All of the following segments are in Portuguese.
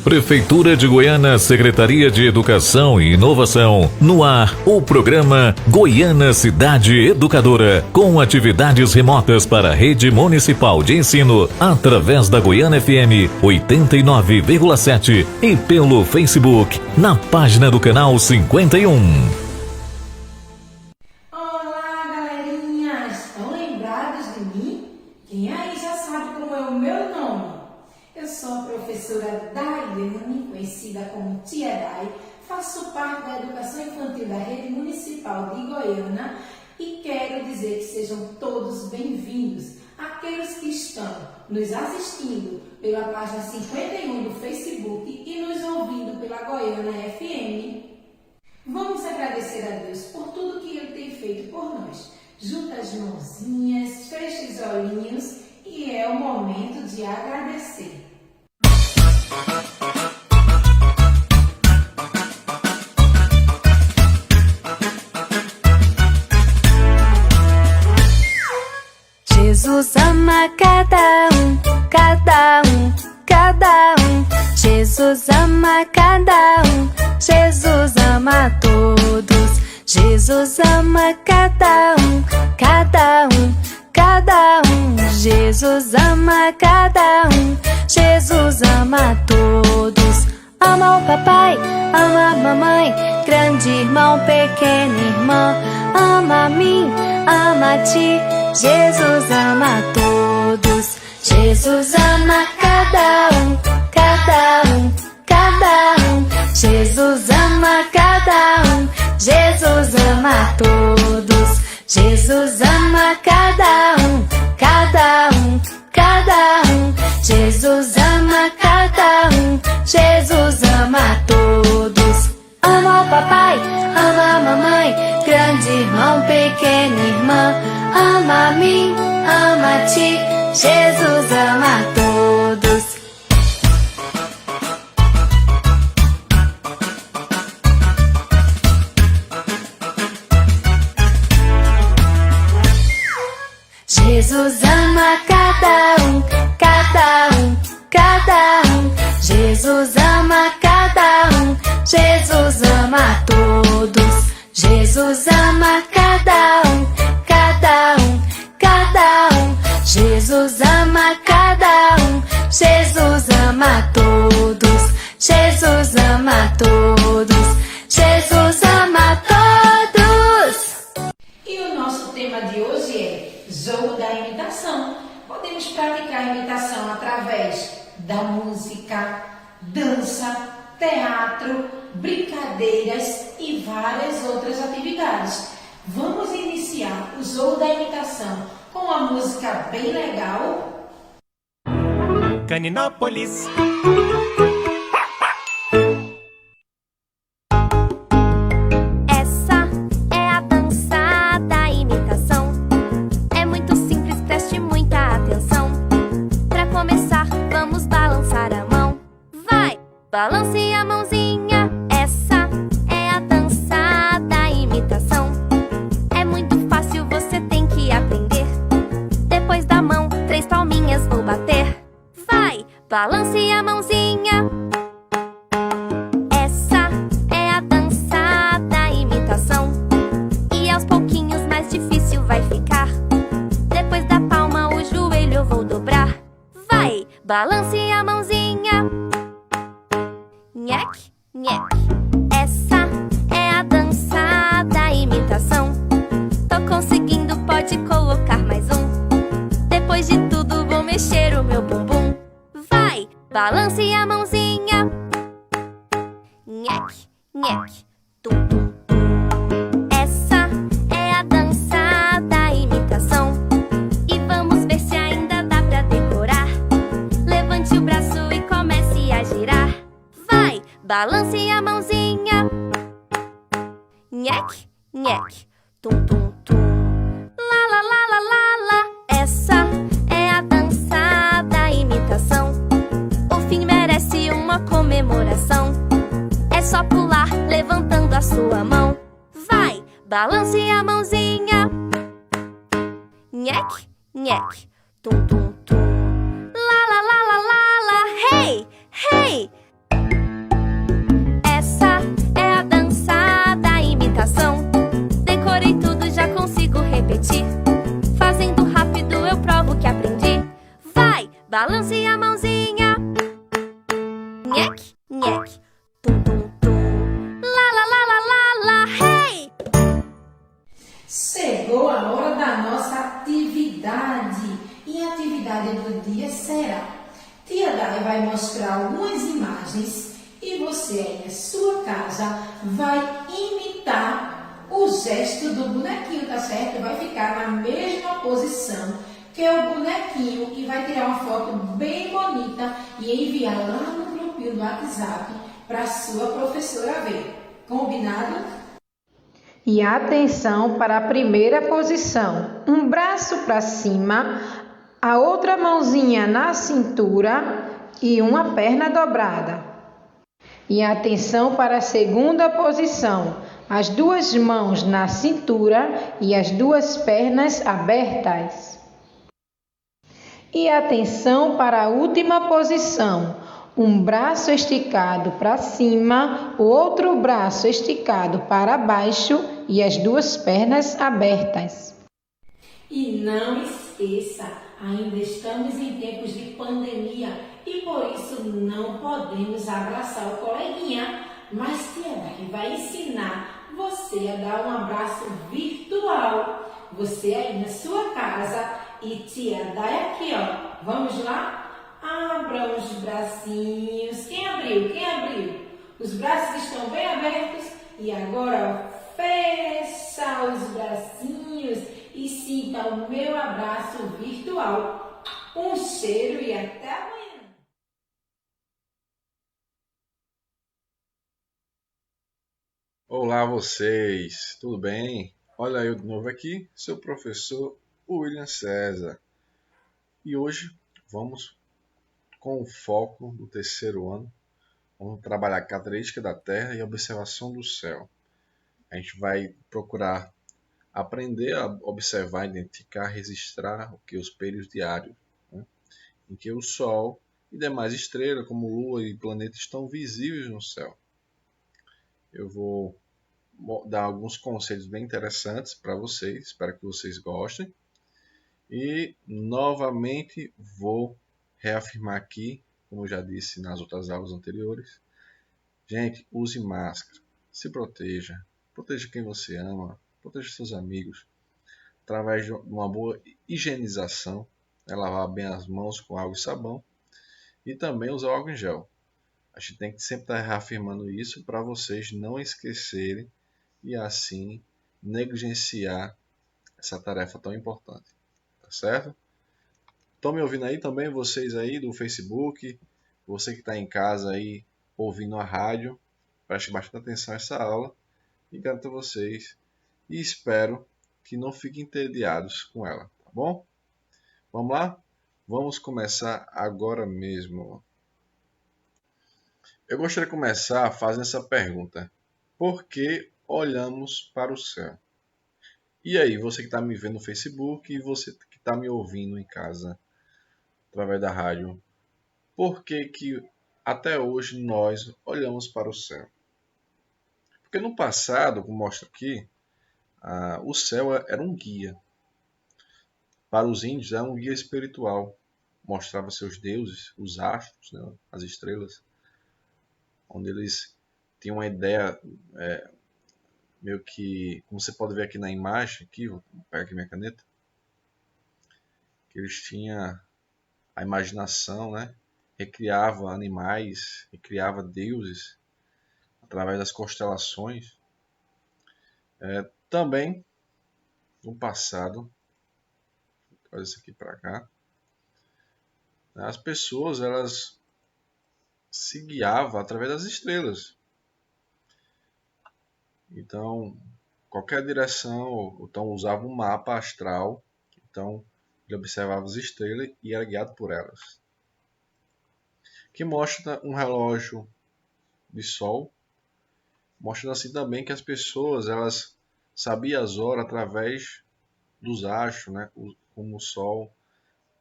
Prefeitura de Goiânia, Secretaria de Educação e Inovação. No ar, o programa Goiânia Cidade Educadora, com atividades remotas para a rede municipal de ensino, através da Goiânia FM 89,7 e pelo Facebook, na página do canal 51. Olá, galerinha! Estão lembrados de mim? Quem aí já sabe como é o meu nome? Eu sou a professora Daiane, conhecida como Tia Dai, faço parte da educação infantil da rede municipal de Goiânia e quero dizer que sejam todos bem-vindos, aqueles que estão nos assistindo pela página 51 do Facebook e nos ouvindo pela Goiânia FM. Vamos agradecer a Deus por tudo que Ele tem feito por nós. Junta as mãozinhas, feche os olhinhos e é o momento de agradecer. Jesus ama cada um, cada um, cada um. Jesus ama cada um, Jesus ama todos. Jesus ama cada um, cada um, cada um. Jesus ama cada um, Jesus ama todos. Ama o papai, ama a mamãe, grande irmão, pequena irmã. Ama a mim, ama a ti, Jesus ama todos. Jesus ama cada um, cada um, cada um. Jesus ama cada um, Jesus ama todos. Jesus ama cada um, cada um, cada um. Jesus ama cada um, Jesus ama todos. Ama o papai, ama a mamãe, grande irmão, pequena irmã. Ama a mim, ama a ti, Jesus ama todos. Jesus ama cada um, cada um, cada um. Jesus ama cada um, Jesus ama todos. Jesus ama cada um, cada um, cada um. Jesus ama cada um, Jesus ama todos. Jesus ama todos. Jesus ama todos. E o nosso tema de hoje é jogo da imitação. Podemos praticar a imitação através da música, dança, teatro, brincadeiras e várias outras atividades. Vamos iniciar o jogo da imitação com uma música bem legal. Caninópolis. Essa é a dança da imitação. É muito simples, preste muita atenção. Pra começar, vamos balançar a mão. Vai, balance a mãozinha. Essa é a dança da imitação. É muito fácil, você tem que aprender. Depois da mão, 3 palminhas vou bater. Vai, balance a mãozinha. Essa é a dança da imitação. E aos pouquinhos mais difícil vai ficar. Depois da palma, o joelho eu vou dobrar. Vai, balance a mãozinha. Nhaque, nhaque. Essa é a dança da imitação. Tô conseguindo, pode colocar mais um. Depois de tudo, vou mexer o meu bumbum. Vai, balance a mãozinha. Nhaque, nhaque. Tum, tum, tum. Essa é a dança da imitação. E vamos ver se ainda dá pra decorar. Levante o braço e comece a girar. Vai, balance a mãozinha. Nhaque, nhaque. Tum, tum, tum. Lá, lá, lá, lá, lá, lá. Essa é a dança da imitação. O fim merece uma comemoração. É só pular levantando a sua mão. Vai, balance a mãozinha. Nhaque, nhaque. Tum, tum, tum. Lá, lá, lá, lá, lá, lá. Hey, hey. casa vai imitar o gesto do bonequinho, tá certo? Vai ficar na mesma posição que o bonequinho e vai tirar uma foto bem bonita e enviar lá no grupinho do WhatsApp para sua professora ver. Combinado? E atenção para a primeira posição. Um braço para cima, a outra mãozinha na cintura e uma perna dobrada. E atenção para a segunda posição. As duas mãos na cintura e as duas pernas abertas. E atenção para a última posição. Um braço esticado para cima, o outro braço esticado para baixo e as duas pernas abertas. E não esqueça, ainda estamos em tempos de pandemia e por isso não podemos abraçar o coleguinha, mas Tia Dai vai ensinar você a dar um abraço virtual. Você aí na sua casa e Tia Dai aqui, ó. Vamos lá? Abra os bracinhos. Quem abriu? Quem abriu? Os braços estão bem abertos. E agora, ó, fecha os bracinhos e sinta o meu abraço virtual. Um cheiro e até amanhã. Olá vocês, tudo bem? Olha eu de novo aqui, seu professor William César. E hoje vamos com o foco do terceiro ano. Vamos trabalhar a característica da Terra e a observação do céu. A gente vai procurar aprender a observar, identificar, registrar os períodos diários, né, em que o Sol e demais estrelas, como Lua e planetas, estão visíveis no céu. Eu vou dar alguns conselhos bem interessantes para vocês, espero que vocês gostem. E novamente vou reafirmar aqui, como eu já disse nas outras aulas anteriores, gente, use máscara, se proteja, proteja quem você ama, proteja seus amigos, através de uma boa higienização, lavar bem as mãos com água e sabão e também usar álcool em gel. A gente tem que sempre estar reafirmando isso para vocês não esquecerem e assim negligenciar essa tarefa tão importante, tá certo? Estão me ouvindo aí também, vocês aí do Facebook, você que está em casa aí ouvindo a rádio, preste bastante atenção a essa aula e garanto a vocês e espero que não fiquem entediados com ela, tá bom? Vamos lá? Vamos começar agora mesmo. Eu gostaria de começar fazendo essa pergunta: por que olhamos para o céu? E aí, você que está me vendo no Facebook e você que está me ouvindo em casa através da rádio, por que até hoje nós olhamos para o céu? Porque no passado, como mostra aqui, o céu era um guia. Para os índios era um guia espiritual. Mostrava seus deuses, os astros, né, as estrelas, onde eles tinham uma ideia, meio que, como você pode ver aqui na imagem, aqui, vou pegar aqui minha caneta, que eles tinham a imaginação, né? Recriava animais, recriava deuses através das constelações. Também, no passado, vou trazer isso aqui para cá, as pessoas elas se guiavam através das estrelas. Então, qualquer direção, então usava um mapa astral, então ele observava as estrelas e era guiado por elas. Que mostra um relógio de sol, mostrando assim também que as pessoas elas sabiam as horas através dos astros, né? Como o sol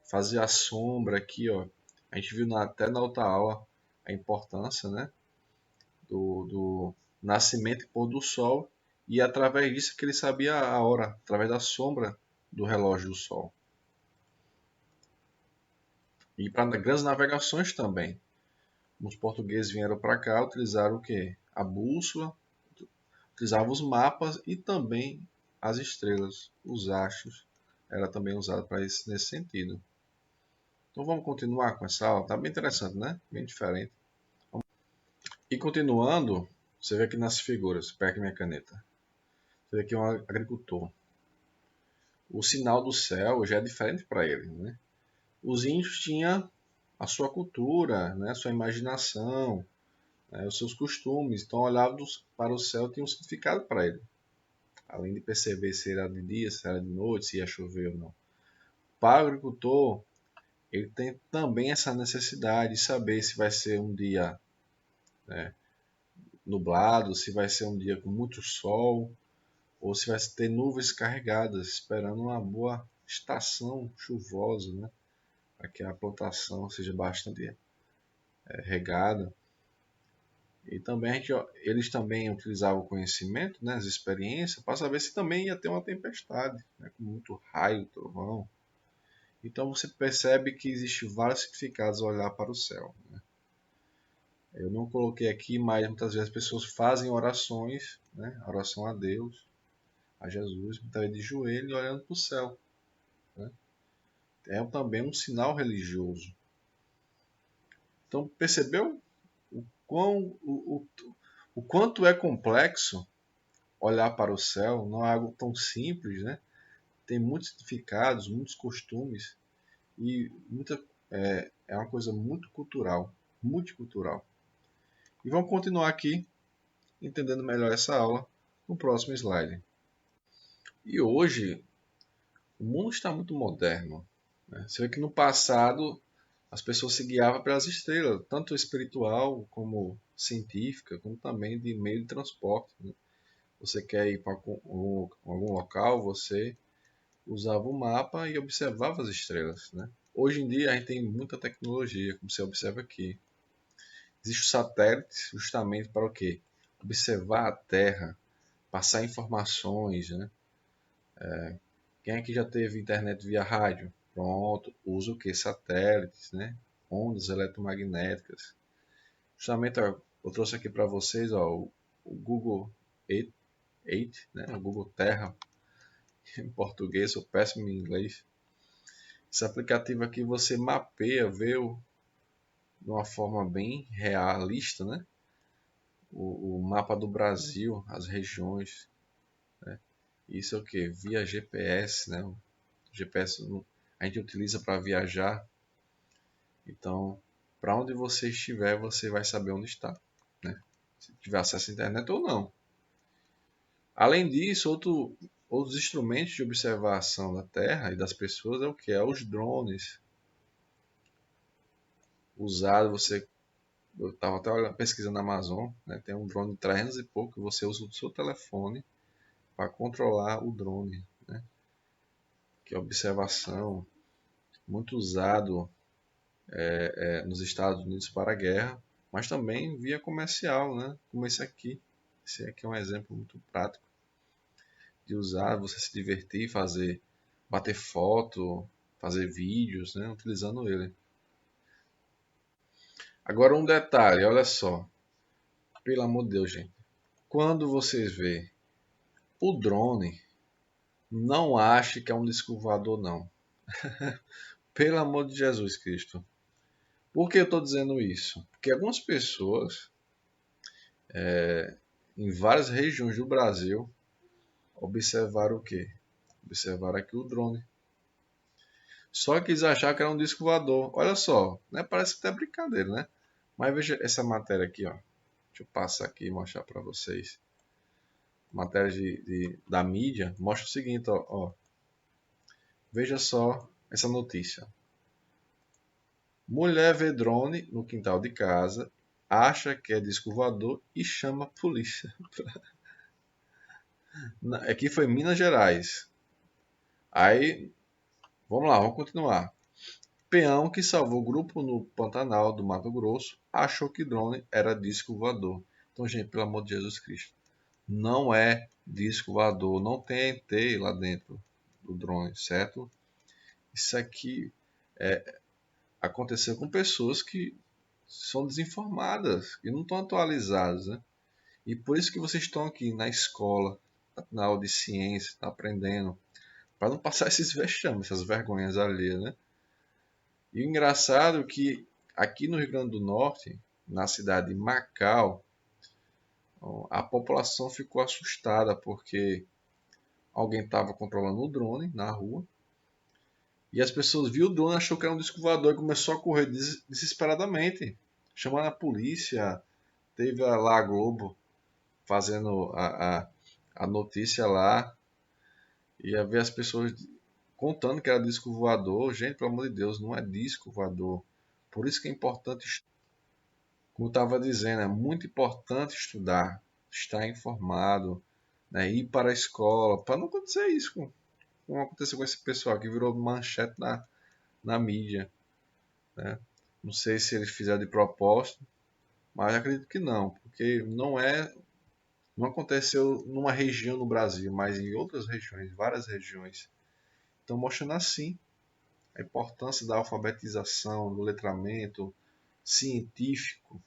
fazia a sombra aqui, ó. A gente viu até na outra aula a importância, né? do nascimento e pôr do sol, e através disso que ele sabia a hora, através da sombra do relógio do sol. E para grandes navegações também. Os portugueses vieram para cá, utilizaram o quê? A bússola, utilizavam os mapas e também as estrelas, os astros, era também usado para isso nesse sentido. Então vamos continuar com essa aula, tá bem interessante, né? Bem diferente. E continuando Você vê aqui nas figuras, pega aqui minha caneta. Você vê aqui um agricultor. O sinal do céu já é diferente para ele, né? Os índios tinham a sua cultura, né? A sua imaginação, né? Os seus costumes. Então olhavam para o céu e tinha um significado para ele. Além de perceber se era de dia, se era de noite, se ia chover ou não. Para o agricultor, ele tem também essa necessidade de saber se vai ser um dia, né, nublado, se vai ser um dia com muito sol, ou se vai ter nuvens carregadas, esperando uma boa estação chuvosa, né, para que a plantação seja bastante regada. E também eles também utilizavam o conhecimento, né, as experiências, para saber se também ia ter uma tempestade, né, com muito raio, trovão. Então você percebe que existe vários significados ao olhar para o céu, né? Eu não coloquei aqui, mas muitas vezes as pessoas fazem orações, né, oração a Deus, a Jesus, muitas vezes de joelho e olhando para o céu, né? É também um sinal religioso. Então percebeu o quanto é complexo olhar para o céu? Não é algo tão simples, né? Tem muitos significados, muitos costumes e é uma coisa muito cultural, multicultural. E vamos continuar aqui entendendo melhor essa aula no próximo slide. E hoje o mundo está muito moderno, né? Você vê que no passado as pessoas se guiavam pelas estrelas, tanto espiritual como científica, como também de meio de transporte, né? Você quer ir para algum local, você usava o mapa e observava as estrelas, né? Hoje em dia a gente tem muita tecnologia, como você observa aqui. Existem satélites justamente para o quê? Observar a Terra, passar informações, né? Quem aqui já teve internet via rádio? Pronto, usa o que? Satélites, né? Ondas eletromagnéticas. Justamente, ó, eu trouxe aqui para vocês, ó, o Google Earth, né? O Google Terra, em português, sou péssimo em inglês. Esse aplicativo aqui você mapeia, vê de uma forma bem realista, né? O mapa do Brasil, as regiões, né? Isso é o que? Via GPS, né? O GPS a gente utiliza para viajar. Então, para onde você estiver, você vai saber onde está, né? Se tiver acesso à internet ou não. Além disso, outros instrumentos de observação da Terra e das pessoas é o que? É os drones. Eu estava até pesquisando na Amazon, né? Tem um drone de 300 e pouco que você usa o seu telefone para controlar o drone, né? Que é observação, muito usado nos Estados Unidos para a guerra, mas também via comercial, né? Como esse aqui. Esse aqui é um exemplo muito prático de usar, você se divertir, bater foto, fazer vídeos, né? Utilizando ele. Agora um detalhe, olha só. Pelo amor de Deus, gente. Quando vocês vê o drone, não ache que é um disco voador, não. Pelo amor de Jesus Cristo. Por que eu estou dizendo isso? Porque algumas pessoas, em várias regiões do Brasil, observaram o quê? Observaram aqui o drone. Só que eles acharam que era um disco voador. Olha só, né? Parece até brincadeira, né? Mas veja essa matéria aqui, ó. Deixa eu passar aqui e mostrar para vocês. Matéria da mídia mostra o seguinte, ó. Veja só essa notícia. Mulher vê drone no quintal de casa, acha que é disco voador e chama a polícia. Aqui foi em Minas Gerais. Aí, vamos lá, vamos continuar. Peão que salvou o grupo no Pantanal do Mato Grosso achou que drone era disco voador. Então, gente, pelo amor de Jesus Cristo, não é disco voador, não tem ET lá dentro do drone, certo? Isso aqui aconteceu com pessoas que são desinformadas e não estão atualizadas, né? E por isso que vocês estão aqui na escola, na aula de ciência, tá aprendendo, para não passar esses vexames, essas vergonhas alheias, né? E o engraçado é que aqui no Rio Grande do Norte, na cidade de Macau, A população ficou assustada porque alguém estava controlando o drone na rua e as pessoas viram o drone, achou que era um disco voador e começou a correr desesperadamente, chamando a polícia. Teve lá a Globo fazendo a notícia lá e a ver as pessoas contando que era disco voador. Gente, pelo amor de Deus, não é disco voador. Por isso que é importante, como eu estava dizendo, é muito importante estudar, estar informado, né, ir para a escola, para não acontecer isso como aconteceu com esse pessoal que virou manchete na mídia. Né? Não sei se eles fizeram de propósito, mas acredito que não, porque não aconteceu numa região no Brasil, mas em outras regiões, várias regiões. Então, mostrando assim a importância da alfabetização, do letramento científico,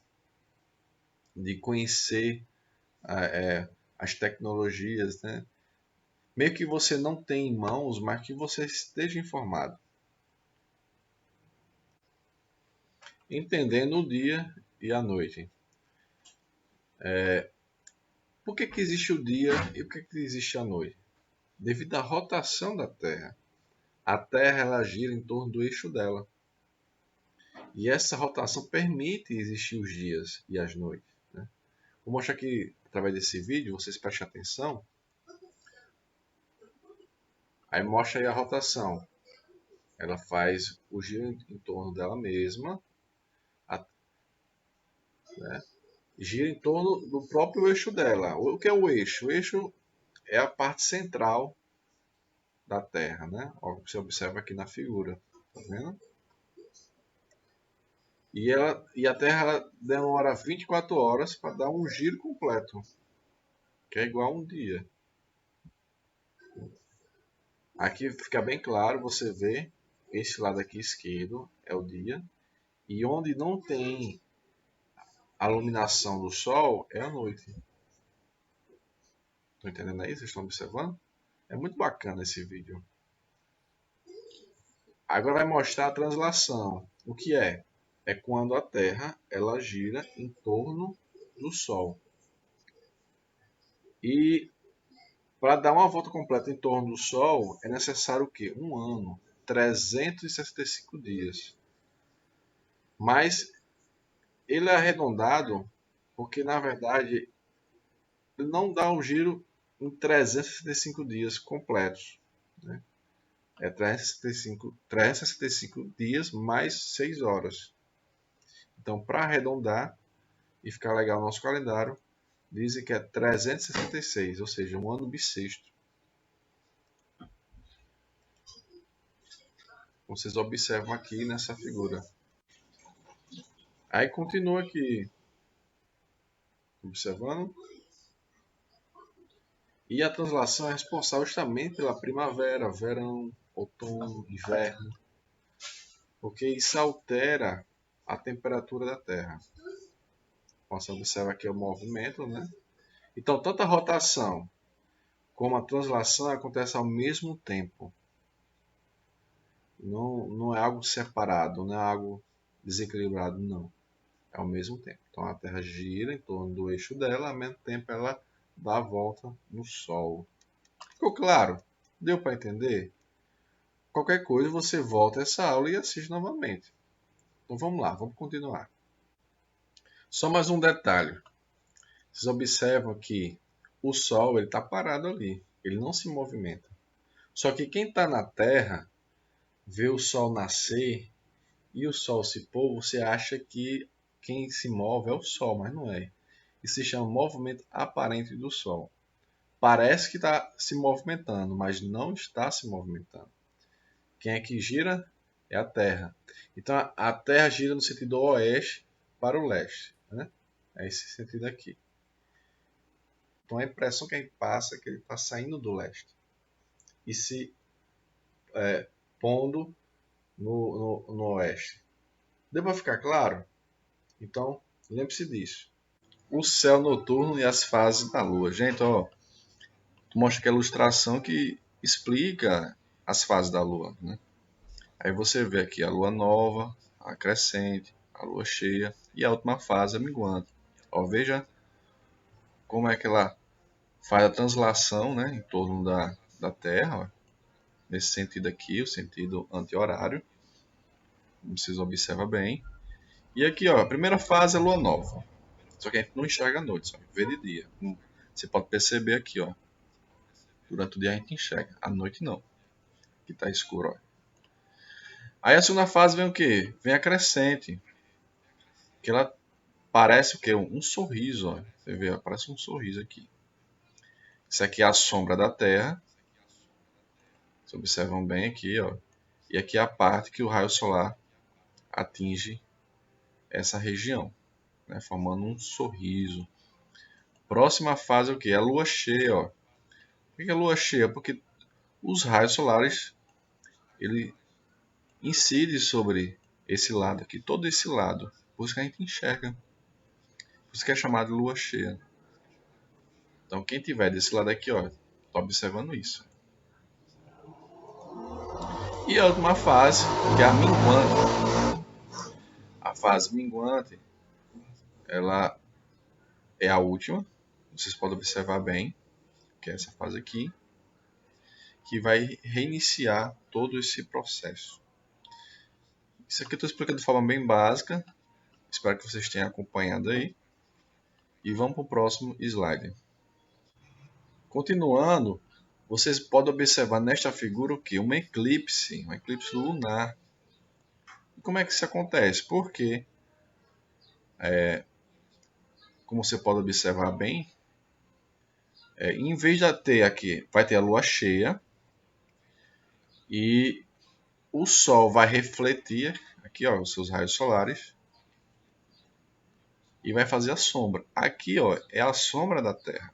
de conhecer as tecnologias, né? Meio que você não tem em mãos, mas que você esteja informado. Entendendo o dia e a noite. Por que existe o dia e por que existe a noite? Devido à rotação da Terra. A Terra ela gira em torno do eixo dela. E essa rotação permite existir os dias e as noites. Né? Vou mostrar aqui, através desse vídeo, vocês prestem atenção. Aí mostra aí a rotação. Ela faz o giro em torno dela mesma. Né? Gira em torno do próprio eixo dela. O que é o eixo? O eixo é a parte central da Terra. Né? Ó, você observa aqui na figura. Tá vendo? E a Terra ela demora 24 horas para dar um giro completo, que é igual a um dia. Aqui fica bem claro, você vê, esse lado aqui esquerdo é o dia, e onde não tem a iluminação do Sol é a noite. Estão entendendo aí? Vocês estão observando? É muito bacana esse vídeo. Agora vai mostrar a translação. O que é? É quando a Terra ela gira em torno do Sol. E para dar uma volta completa em torno do Sol é necessário o quê? Um ano, 365 dias. Mas ele é arredondado porque, na verdade, ele não dá um giro em 365 dias completos. Né? É 365 dias mais 6 horas. Então, para arredondar e ficar legal o nosso calendário, dizem que é 366, ou seja, um ano bissexto. Vocês observam aqui nessa figura. Aí continua aqui, observando. E a translação é responsável justamente pela primavera, verão, outono, inverno, porque isso altera a temperatura da Terra. Você observa aqui o movimento, né? Então, tanto a rotação como a translação acontecem ao mesmo tempo. Não é algo separado, não é algo desequilibrado, não. É ao mesmo tempo. Então, a Terra gira em torno do eixo dela, ao mesmo tempo ela dá a volta no Sol. Ficou claro? Deu para entender? Qualquer coisa, você volta a essa aula e assiste novamente. Então, vamos lá, vamos continuar. Só mais um detalhe. Vocês observam que o Sol está parado ali. Ele não se movimenta. Só que quem está na Terra, vê o Sol nascer e o Sol se pôr, você acha que quem se move é o Sol, mas não é. Isso se chama movimento aparente do Sol. Parece que está se movimentando, mas não está se movimentando. Quem é que gira? É a Terra. Então a Terra gira no sentido oeste para o leste. Né? É esse sentido aqui. Então a impressão que a gente passa é que ele está saindo do leste e se pondo no oeste. Deu para ficar claro? Então, lembre-se disso. O céu noturno e as fases da Lua. Gente, ó, mostra aqui a ilustração que explica as fases da Lua. Né? Aí você vê aqui a Lua nova, a crescente, a Lua cheia e a última fase, a minguante. Ó, veja como é que ela faz a translação, né, em torno da Terra, ó, nesse sentido aqui, o sentido anti-horário. Vocês observam bem. E aqui, ó, a primeira fase é lua nova. Só que a gente não enxerga à noite, só vê de dia. Você pode perceber aqui, ó. Durante o dia a gente enxerga, à noite não. Aqui tá escuro, ó. Aí a segunda fase vem o quê? Vem a crescente. Que ela parece o quê? Um sorriso, ó. Você vê, ó, parece um sorriso aqui. Isso aqui é a sombra da Terra. Vocês observam bem aqui, ó. E aqui é a parte que o raio solar atinge essa região, né, formando um sorriso. Próxima fase é o que? A lua cheia. Ó. Por que a lua cheia? Porque os raios solares ele incidem sobre esse lado aqui, todo esse lado. Por isso que a gente enxerga. Por isso que é chamado de lua cheia. Então quem tiver desse lado aqui, ó, está observando isso. E a última fase, que é a minguante. A fase minguante, ela é a última. Vocês podem observar bem, que é essa fase aqui, que vai reiniciar todo esse processo. Isso aqui eu estou explicando de forma bem básica. Espero que vocês tenham acompanhado aí. E vamos para o próximo slide. Continuando, vocês podem observar nesta figura o que? Um eclipse lunar. E como é que isso acontece? Porque, como você pode observar bem, em vez de ter aqui, vai ter a lua cheia e o Sol vai refletir aqui, ó, os seus raios solares e vai fazer a sombra. Aqui, ó, é a sombra da Terra.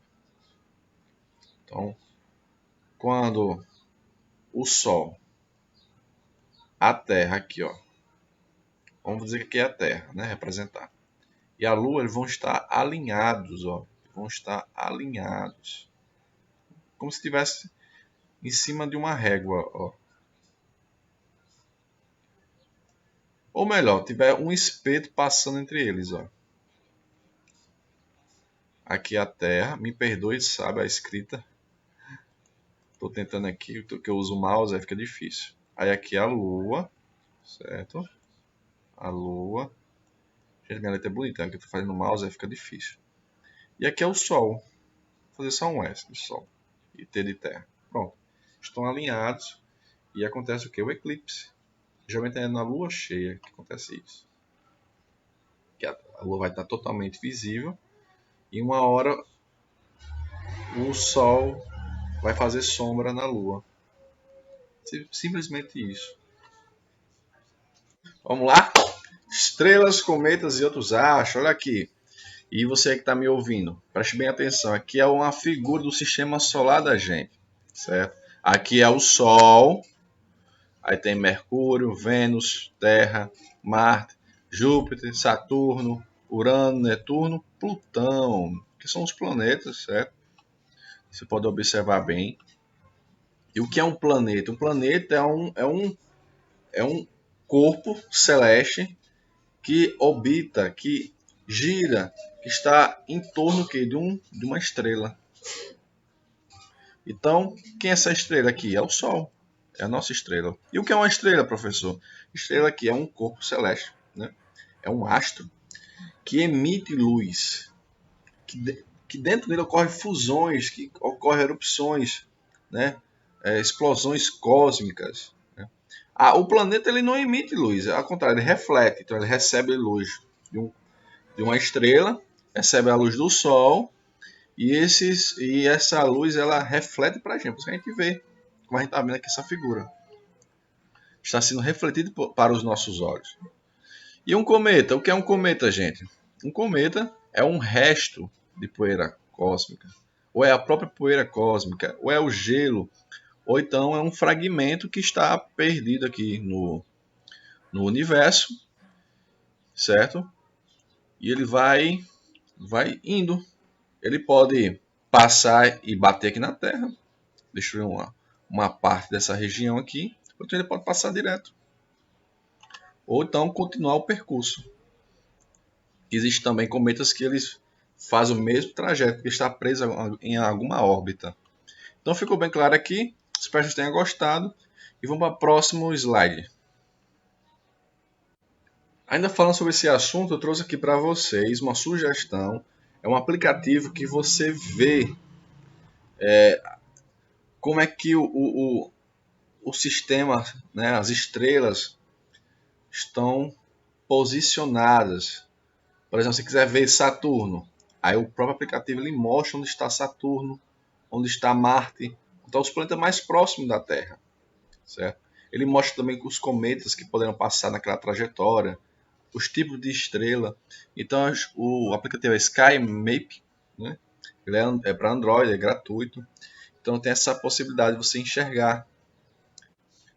Então, quando o Sol, a Terra aqui, ó, vamos dizer que aqui é a Terra, né, representar, e a Lua, eles vão estar alinhados, ó, vão estar alinhados, como se estivesse em cima de uma régua, ó. Ou melhor, tiver um espeto passando entre eles, ó. Aqui a Terra, me perdoe, sabe a escrita. Estou tentando aqui, que eu uso o mouse, aí fica difícil. Aí aqui a Lua, certo? A Lua. Gente, minha letra é bonita, que eu estou fazendo no mouse, aí fica difícil. E aqui é o Sol. Vou fazer só um S de Sol e T de Terra. Pronto. Estão alinhados e acontece o que? O eclipse. Geralmente é na lua cheia que acontece isso. Que a lua vai estar totalmente visível e uma hora o Sol vai fazer sombra na lua. Simplesmente isso. Vamos lá? Estrelas, cometas e outros astros. Olha aqui. E você que está me ouvindo, preste bem atenção. Aqui é uma figura do sistema solar da gente, certo? Aqui é o Sol. Aí tem Mercúrio, Vênus, Terra, Marte, Júpiter, Saturno, Urano, Netuno, Plutão, que são os planetas, certo? Você pode observar bem. E o que é um planeta? Um planeta é um corpo celeste que orbita, que gira, que está em torno de uma estrela. Então, quem é essa estrela aqui? É o Sol. É a nossa estrela. E o que é uma estrela, professor? Estrela aqui é um corpo celeste, né? É um astro que emite luz. Que dentro dele ocorrem fusões, que ocorrem erupções, né? Explosões cósmicas. Né? O planeta ele não emite luz, ao contrário, ele reflete. Então ele recebe luz de uma estrela, recebe a luz do Sol e essa luz ela reflete para a gente. Por isso que a gente vê. Como a gente está vendo aqui essa figura. Está sendo refletido para os nossos olhos. E um cometa? O que é um cometa, gente? Um cometa é um resto de poeira cósmica. Ou é a própria poeira cósmica. Ou é o gelo. Ou então é um fragmento que está perdido aqui no universo. Certo? E ele vai indo. Ele pode passar e bater aqui na Terra. Destruir uma parte dessa região aqui, ou então ele pode passar direto. Ou então continuar o percurso. Existem também cometas que eles faz o mesmo trajeto, porque está presa em alguma órbita. Então ficou bem claro aqui, espero que vocês tenham gostado, e vamos para o próximo slide. Ainda falando sobre esse assunto, eu trouxe aqui para vocês uma sugestão. É um aplicativo que você vê como é que o sistema, né, as estrelas estão posicionadas. Por exemplo, se você quiser ver Saturno, aí o próprio aplicativo ele mostra onde está Saturno, onde está Marte, então os planetas mais próximos da Terra, certo? Ele mostra também os cometas que poderão passar naquela trajetória, os tipos de estrela. Então o aplicativo é SkyMap, né? Ele é para Android, é gratuito. Então tem essa possibilidade de você enxergar.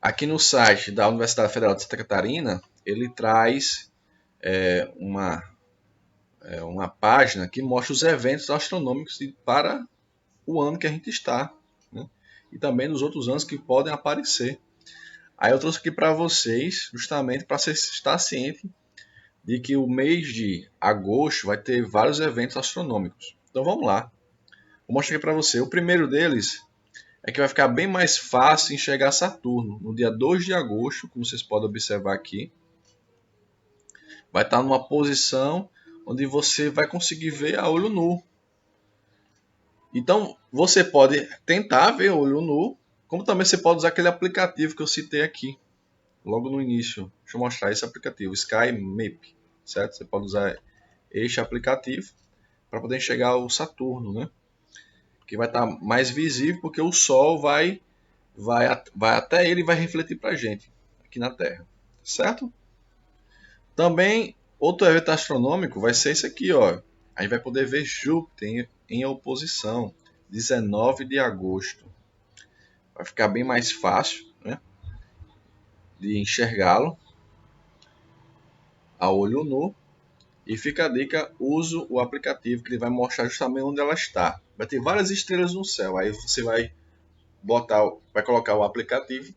Aqui no site da Universidade Federal de Santa Catarina, ele traz uma página que mostra os eventos astronômicos para o ano que a gente está, né? E também nos outros anos que podem aparecer. Aí eu trouxe aqui para vocês, justamente para você estar ciente de que o mês de agosto vai ter vários eventos astronômicos. Então vamos lá. Vou mostrar aqui para você. O primeiro deles é que vai ficar bem mais fácil enxergar Saturno. No dia 2 de agosto, como vocês podem observar aqui, vai estar numa posição onde você vai conseguir ver a olho nu. Então você pode tentar ver a olho nu, como também você pode usar aquele aplicativo que eu citei aqui, logo no início. Deixa eu mostrar esse aplicativo, SkyMap, certo? Você pode usar este aplicativo para poder enxergar o Saturno, né? Que vai estar mais visível porque o Sol vai até ele e vai refletir para a gente aqui na Terra, certo? Também outro evento astronômico vai ser esse aqui, ó. A gente vai poder ver Júpiter em oposição, 19 de agosto. Vai ficar bem mais fácil, né, de enxergá-lo a olho nu. E fica a dica, use o aplicativo que ele vai mostrar justamente onde ela está. Vai ter várias estrelas no céu. Aí você vai colocar o aplicativo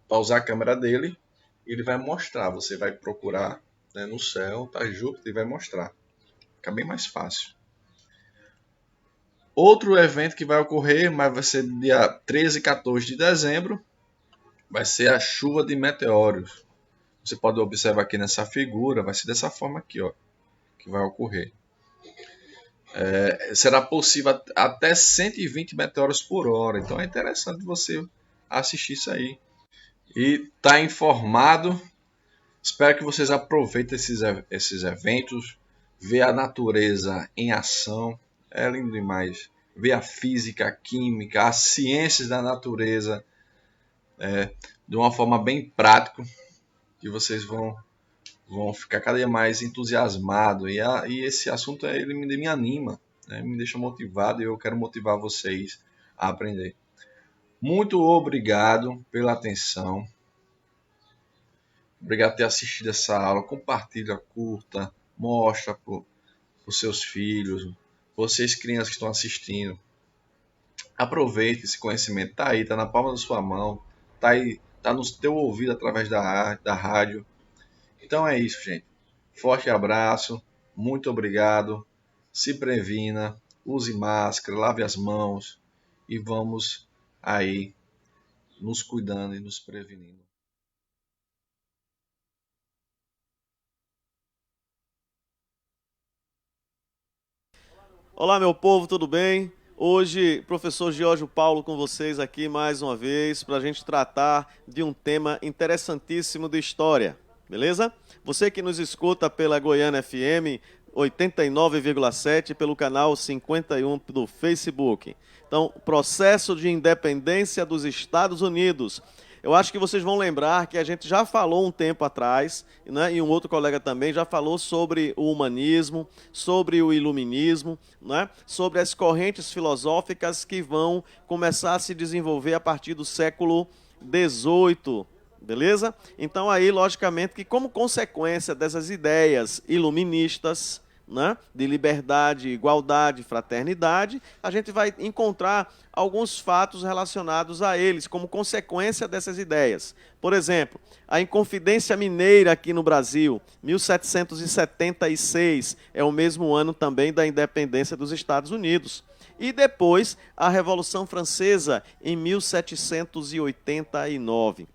para usar a câmera dele e ele vai mostrar. Você vai procurar, né, no céu, tá Júpiter, e vai mostrar. Fica bem mais fácil. Outro evento que vai ocorrer, mas vai ser dia 13 e 14 de dezembro, vai ser a chuva de meteoros. Você pode observar aqui nessa figura, vai ser dessa forma aqui, ó, que vai ocorrer. Será possível até 120 meteoros por hora, então é interessante você assistir isso aí. E tá informado, espero que vocês aproveitem esses eventos, ver a natureza em ação, é lindo demais. Ver a física, a química, as ciências da natureza de uma forma bem prática, que vocês vão ficar cada dia mais entusiasmados. E esse assunto ele me anima, né? Me deixa motivado e eu quero motivar vocês a aprender. Muito obrigado pela atenção. Obrigado por ter assistido essa aula. Compartilha, curta, mostra para os seus filhos, vocês crianças que estão assistindo. Aproveite esse conhecimento. Está aí, está na palma da sua mão. Está aí, está no teu ouvido através da rádio. Então é isso, gente. Forte abraço. Muito obrigado. Se previna. Use máscara. Lave as mãos. E vamos aí nos cuidando e nos prevenindo. Olá, meu povo, tudo bem? Hoje, professor Giorgio Paulo com vocês aqui mais uma vez para a gente tratar de um tema interessantíssimo de história, beleza? Você que nos escuta pela Goiânia FM 89,7 pelo canal 51 do Facebook. Então, processo de independência dos Estados Unidos. Eu acho que vocês vão lembrar que a gente já falou um tempo atrás, né, e um outro colega também já falou sobre o humanismo, sobre o iluminismo, né, sobre as correntes filosóficas que vão começar a se desenvolver a partir do século XVIII, beleza? Então aí, logicamente, que como consequência dessas ideias iluministas, né, de liberdade, igualdade, fraternidade, a gente vai encontrar alguns fatos relacionados a eles, como consequência dessas ideias. Por exemplo, a Inconfidência Mineira aqui no Brasil, 1776, é o mesmo ano também da independência dos Estados Unidos. E depois, a Revolução Francesa, em 1789.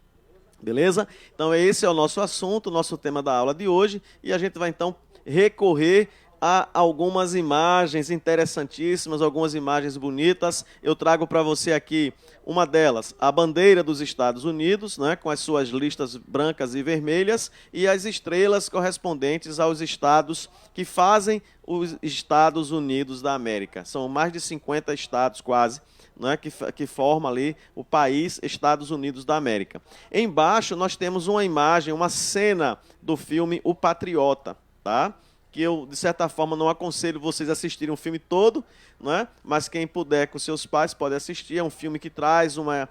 Beleza? Então, esse é o nosso assunto, o nosso tema da aula de hoje, e a gente vai, então, recorrer a algumas imagens interessantíssimas, algumas imagens bonitas. Eu trago para você aqui uma delas, a bandeira dos Estados Unidos, né, com as suas listas brancas e vermelhas, e as estrelas correspondentes aos estados que fazem os Estados Unidos da América. São mais de 50 estados quase, né, que forma ali o país Estados Unidos da América. Embaixo nós temos uma imagem, uma cena do filme O Patriota, tá? Que eu, de certa forma, não aconselho vocês a assistirem o filme todo, né? Mas quem puder com seus pais pode assistir. É um filme que traz uma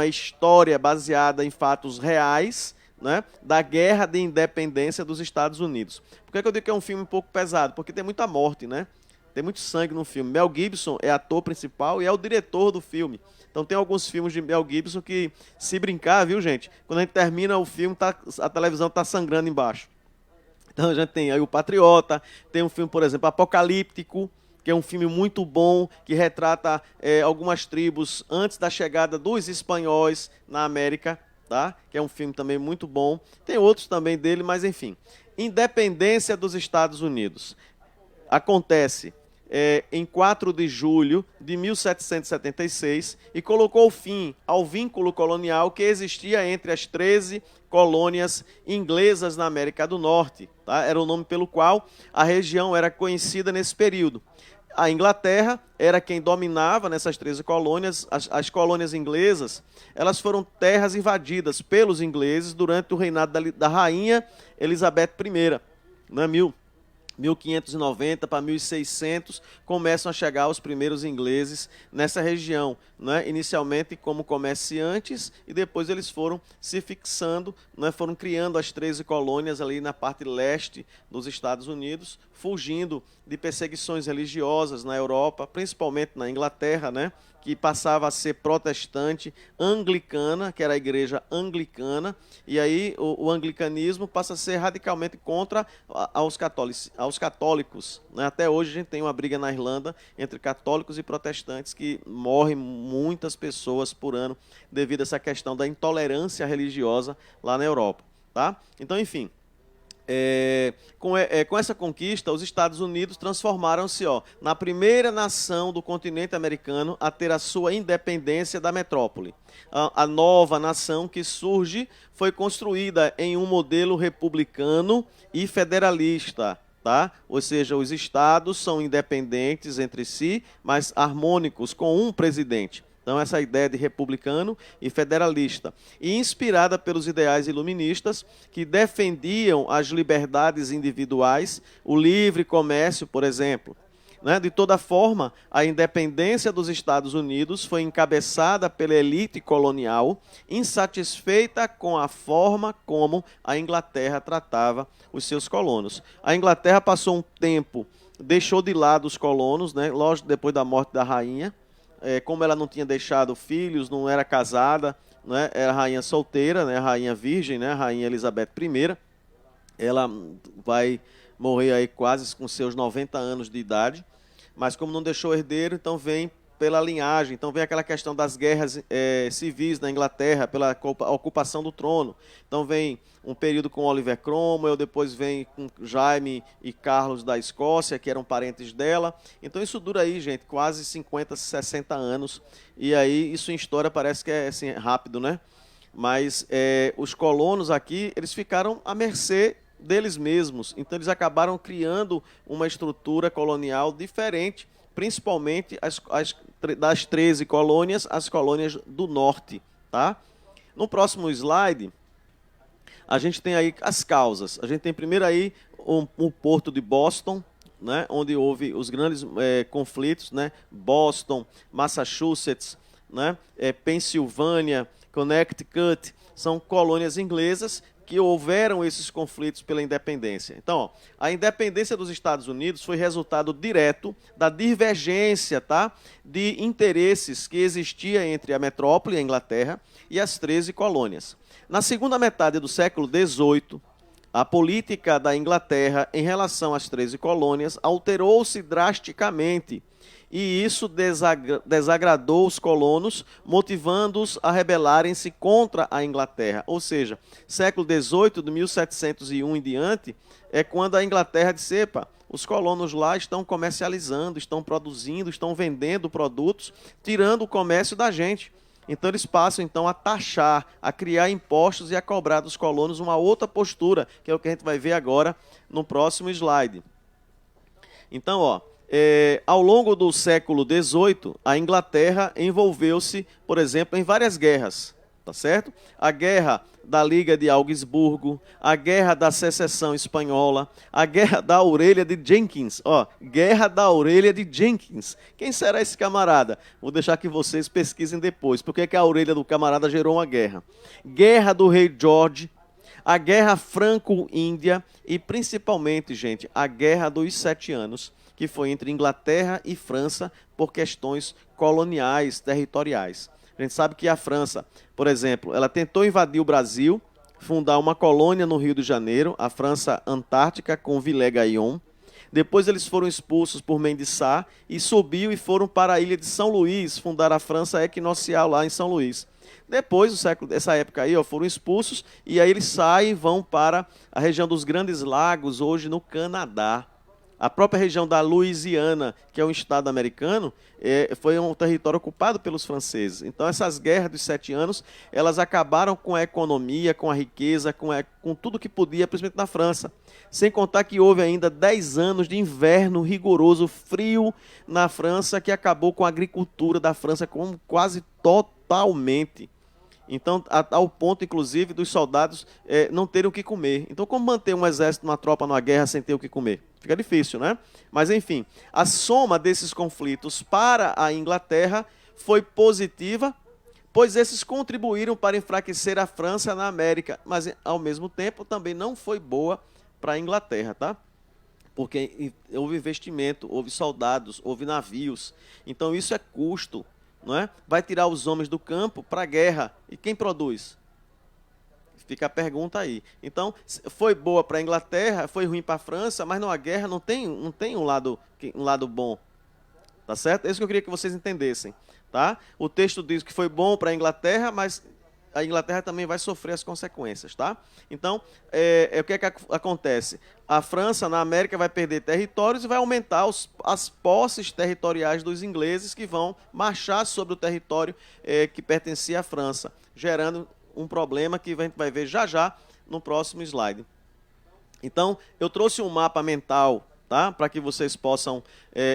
história baseada em fatos reais, né, da guerra de independência dos Estados Unidos. Por que eu digo que é um filme um pouco pesado? Porque tem muita morte, né? Tem muito sangue no filme. Mel Gibson é ator principal e é o diretor do filme. Então tem alguns filmes de Mel Gibson que, se brincar, viu, gente? Quando a gente termina o filme, a televisão está sangrando embaixo. Então a gente tem aí O Patriota, tem um filme, por exemplo, Apocalíptico, que é um filme muito bom, que retrata algumas tribos antes da chegada dos espanhóis na América, tá? Que é um filme também muito bom. Tem outros também dele, mas enfim. Independência dos Estados Unidos. Acontece em 4 de julho de 1776 e colocou fim ao vínculo colonial que existia entre as 13 colônias inglesas na América do Norte. Tá? Era o nome pelo qual a região era conhecida nesse período. A Inglaterra era quem dominava nessas 13 colônias. As colônias inglesas, elas foram terras invadidas pelos ingleses durante o reinado da rainha Elizabeth I, né, 1590 para 1600, começam a chegar os primeiros ingleses nessa região, né? Inicialmente como comerciantes e depois eles foram se fixando, né? Foram criando as 13 colônias ali na parte leste dos Estados Unidos, fugindo de perseguições religiosas na Europa, principalmente na Inglaterra, né? Que passava a ser protestante anglicana, que era a igreja anglicana, e aí o anglicanismo passa a ser radicalmente contra aos católicos. Né? Até hoje a gente tem uma briga na Irlanda entre católicos e protestantes, que morrem muitas pessoas por ano devido a essa questão da intolerância religiosa lá na Europa. Tá? Então, enfim... Com essa conquista, os Estados Unidos transformaram-se na primeira nação do continente americano a ter a sua independência da metrópole. A nova nação que surge foi construída em um modelo republicano e federalista. Tá? Ou seja, os estados são independentes entre si, mas harmônicos, com um presidente. Então, essa ideia de republicano e federalista. E inspirada pelos ideais iluministas que defendiam as liberdades individuais, o livre comércio, por exemplo. Né? De toda forma, a independência dos Estados Unidos foi encabeçada pela elite colonial, insatisfeita com a forma como a Inglaterra tratava os seus colonos. A Inglaterra passou um tempo, deixou de lado os colonos, né? Lógico, depois da morte da rainha. Como ela não tinha deixado filhos, não era casada, né, era rainha solteira, né, rainha virgem, né, rainha Elizabeth I. Ela vai morrer aí quase com seus 90 anos de idade, mas como não deixou herdeiro, então vem pela linhagem, então vem aquela questão das guerras civis na Inglaterra, pela ocupação do trono. Então vem um período com Oliver Cromwell, depois vem com Jaime e Carlos da Escócia, que eram parentes dela. Então isso dura aí, gente, quase 50, 60 anos. E aí isso em história parece que é assim, rápido, né? Mas os colonos aqui, eles ficaram à mercê deles mesmos. Então eles acabaram criando uma estrutura colonial diferente, principalmente das 13 colônias, as colônias do norte. Tá? No próximo slide, a gente tem aí as causas. A gente tem primeiro aí o porto de Boston, né, onde houve os grandes conflitos, né, Boston, Massachusetts, né, Pensilvânia, Connecticut, são colônias inglesas que houveram esses conflitos pela independência. Então, ó, a independência dos Estados Unidos foi resultado direto da divergência, tá, de interesses que existia entre a metrópole, a Inglaterra, e as 13 colônias. Na segunda metade do século XVIII, a política da Inglaterra em relação às 13 colônias alterou-se drasticamente, e isso desagradou os colonos, motivando-os a rebelarem-se contra a Inglaterra. Ou seja, século XVIII, de 1701 em diante, é quando a Inglaterra disse: epa, os colonos lá estão comercializando, estão produzindo, estão vendendo produtos, tirando o comércio da gente. Então eles passam então a taxar, a criar impostos e a cobrar dos colonos uma outra postura, que é o que a gente vai ver agora no próximo slide. Então, ó, ao longo do século XVIII, a Inglaterra envolveu-se, por exemplo, em várias guerras, tá certo? A guerra da Liga de Augsburgo, a guerra da Secessão Espanhola, a guerra da Orelha de Jenkins. Ó, guerra da Orelha de Jenkins. Quem será esse camarada? Vou deixar que vocês pesquisem depois. Por que a orelha do camarada gerou uma guerra? Guerra do Rei George, a guerra franco-índia e, principalmente, gente, a guerra dos 7 anos, que foi entre Inglaterra e França por questões coloniais, territoriais. A gente sabe que a França, por exemplo, ela tentou invadir o Brasil, fundar uma colônia no Rio de Janeiro, a França Antártica, com Villers-Gaillon. Depois eles foram expulsos por Mendes Sá e subiu e foram para a ilha de São Luís, fundar a França Equinocial lá em São Luís. Depois, essa época aí, ó, foram expulsos e aí eles saem e vão para a região dos Grandes Lagos, hoje no Canadá. A própria região da Louisiana, que é um estado americano, foi um território ocupado pelos franceses. Então, essas guerras dos 7 anos, elas acabaram com a economia, com a riqueza, com tudo que podia, principalmente na França. Sem contar que houve ainda 10 anos de inverno rigoroso, frio na França, que acabou com a agricultura da França quase totalmente. Então, ao ponto, inclusive, dos soldados não terem o que comer. Então, como manter um exército, uma tropa numa guerra sem ter o que comer? Fica difícil, né? Mas, enfim, a soma desses conflitos para a Inglaterra foi positiva, pois esses contribuíram para enfraquecer a França na América. Mas, ao mesmo tempo, também não foi boa para a Inglaterra, tá? Porque houve investimento, houve soldados, houve navios. Então, isso é custo. Não é? Vai tirar os homens do campo para a guerra. E quem produz? Fica a pergunta aí. Então, foi boa para a Inglaterra, foi ruim para a França, mas a guerra não tem um lado bom. Tá certo? É isso que eu queria que vocês entendessem. Tá? O texto diz que foi bom para a Inglaterra, mas a Inglaterra também vai sofrer as consequências. Tá? Então, o que acontece? A França, na América, vai perder territórios e vai aumentar as posses territoriais dos ingleses que vão marchar sobre o território que pertencia à França, gerando um problema que a gente vai ver já já no próximo slide. Então, eu trouxe um mapa mental, tá? Para que vocês possam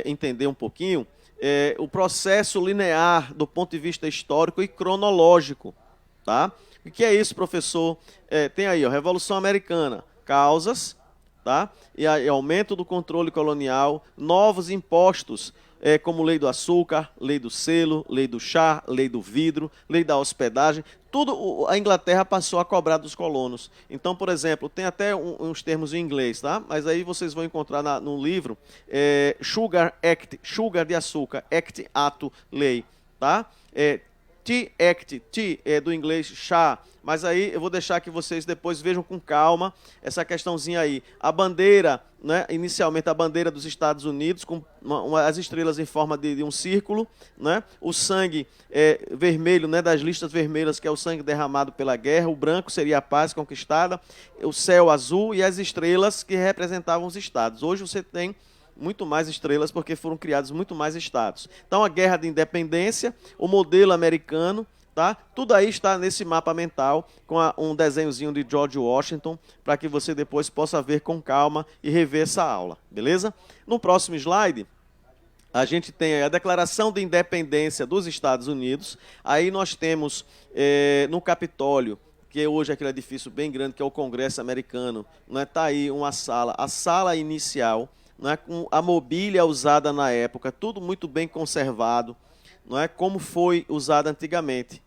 entender um pouquinho o processo linear do ponto de vista histórico e cronológico. Tá? O que é isso, professor? Tem aí, ó, Revolução Americana, causas, tá? E aumento do controle colonial, novos impostos, como lei do açúcar, lei do selo, lei do chá, lei do vidro, lei da hospedagem, tudo a Inglaterra passou a cobrar dos colonos. Então, por exemplo, tem até uns termos em inglês, tá? Mas aí vocês vão encontrar no livro Sugar Act, sugar de açúcar, Act, ato, lei, tá? Tea Act, tea é do inglês chá, mas aí eu vou deixar que vocês depois vejam com calma essa questãozinha aí. A bandeira, né, inicialmente a bandeira dos Estados Unidos, com as estrelas em forma de um círculo, né, o sangue vermelho, né, das listas vermelhas, que é o sangue derramado pela guerra, o branco seria a paz conquistada, o céu azul e as estrelas que representavam os estados. Hoje você tem muito mais estrelas porque foram criados muito mais estados. Então, a guerra de independência, o modelo americano, tá? Tudo aí está nesse mapa mental com um desenhozinho de George Washington para que você depois possa ver com calma e rever essa aula, beleza? No próximo slide, a gente tem a Declaração de Independência dos Estados Unidos. Aí nós temos no Capitólio, que hoje é aquele edifício bem grande que é o Congresso americano, né? Tá aí uma sala, a sala inicial, não é, com a mobília usada na época, tudo muito bem conservado, não é, como foi usado antigamente.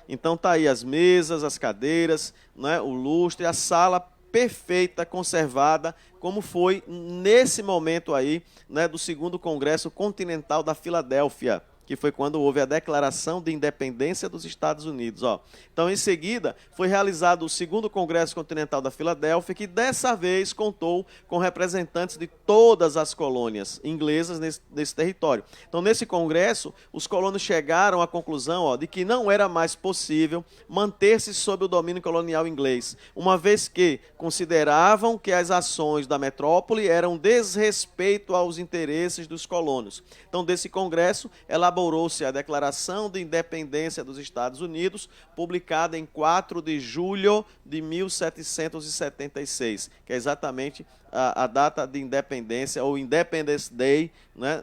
Então tá aí as mesas, as cadeiras, né, o lustre, a sala perfeita, conservada, como foi nesse momento aí, né, do segundo Congresso Continental da Filadélfia, que foi quando houve a Declaração de Independência dos Estados Unidos. Ó. Então, em seguida, foi realizado o segundo Congresso Continental da Filadélfia, que dessa vez contou com representantes de todas as colônias inglesas nesse território. Então, nesse congresso, os colonos chegaram à conclusão de que não era mais possível manter-se sob o domínio colonial inglês, uma vez que consideravam que as ações da metrópole eram desrespeito aos interesses dos colonos. Então, desse congresso, elaborou-se a Declaração de Independência dos Estados Unidos, publicada em 4 de julho de 1776, que é exatamente a data de independência, ou Independence Day, né,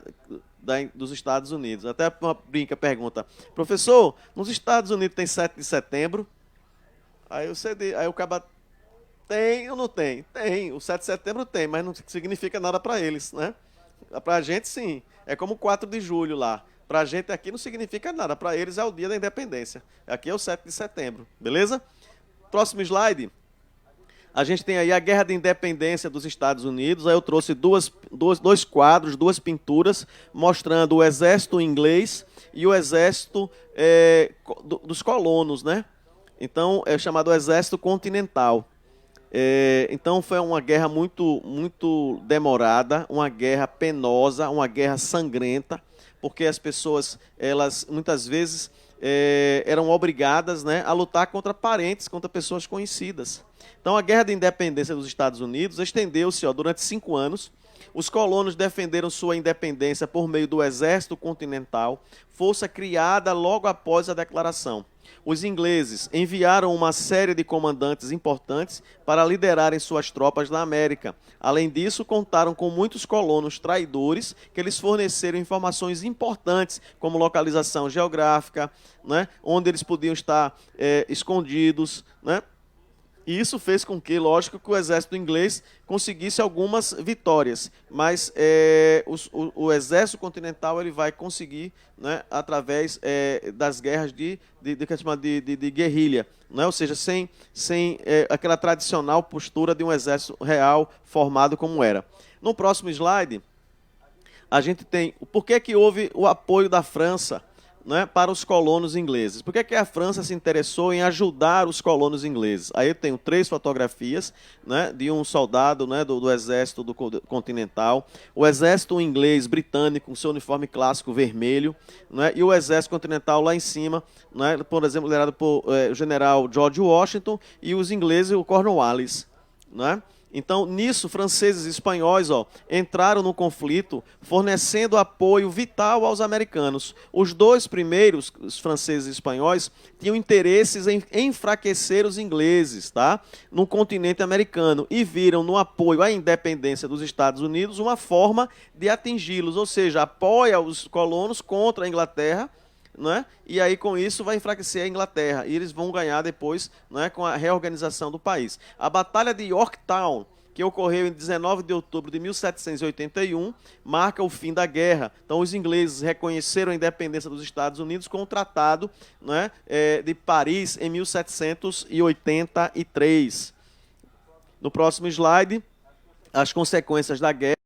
dos Estados Unidos. Até uma pergunta, professor, nos Estados Unidos tem 7 de setembro? Aí o cara tem ou não tem? Tem, o 7 de setembro tem, mas não significa nada para eles, né? Para a gente, sim. É como 4 de julho lá. Para a gente aqui não significa nada. Para eles é o dia da independência. Aqui é o 7 de setembro. Beleza? Próximo slide. A gente tem aí a Guerra de Independência dos Estados Unidos. Aí eu trouxe dois quadros, duas pinturas, mostrando o exército inglês e o exército dos colonos, né? Então, é chamado Exército Continental. Então foi uma guerra muito, muito demorada, uma guerra penosa, uma guerra sangrenta, porque as pessoas, elas muitas vezes eram obrigadas, né, a lutar contra parentes, contra pessoas conhecidas. Então a Guerra de Independência dos Estados Unidos estendeu-se durante 5 anos. Os colonos defenderam sua independência por meio do Exército Continental, força criada logo após a declaração. Os ingleses enviaram uma série de comandantes importantes para liderarem suas tropas na América. Além disso, contaram com muitos colonos traidores que lhes forneceram informações importantes, como localização geográfica, né, onde eles podiam estar escondidos, né? E isso fez com que, lógico, que o exército inglês conseguisse algumas vitórias, mas o exército continental ele vai conseguir, né, através das guerras de guerrilha, né? Ou seja, sem aquela tradicional postura de um exército real formado como era. No próximo slide, a gente tem por que houve o apoio da França, né, para os colonos ingleses. Por que a França se interessou em ajudar os colonos ingleses? Aí eu tenho 3 fotografias, né, de um soldado, né, do exército continental, o exército inglês britânico com seu uniforme clássico vermelho, né, e o exército continental lá em cima, né, por exemplo, liderado por o general George Washington, e os ingleses, o Cornwallis, né? Então, nisso, franceses e espanhóis entraram no conflito, fornecendo apoio vital aos americanos. Os 2 primeiros, os franceses e espanhóis, tinham interesses em enfraquecer os ingleses, tá, no continente americano, e viram no apoio à independência dos Estados Unidos uma forma de atingi-los, ou seja, apoia os colonos contra a Inglaterra, né? E aí com isso vai enfraquecer a Inglaterra e eles vão ganhar depois, né, com a reorganização do país. A Batalha de Yorktown, que ocorreu em 19 de outubro de 1781, marca o fim da guerra. Então os ingleses reconheceram a independência dos Estados Unidos com o Tratado, né, de Paris em 1783. No próximo slide, as consequências da guerra.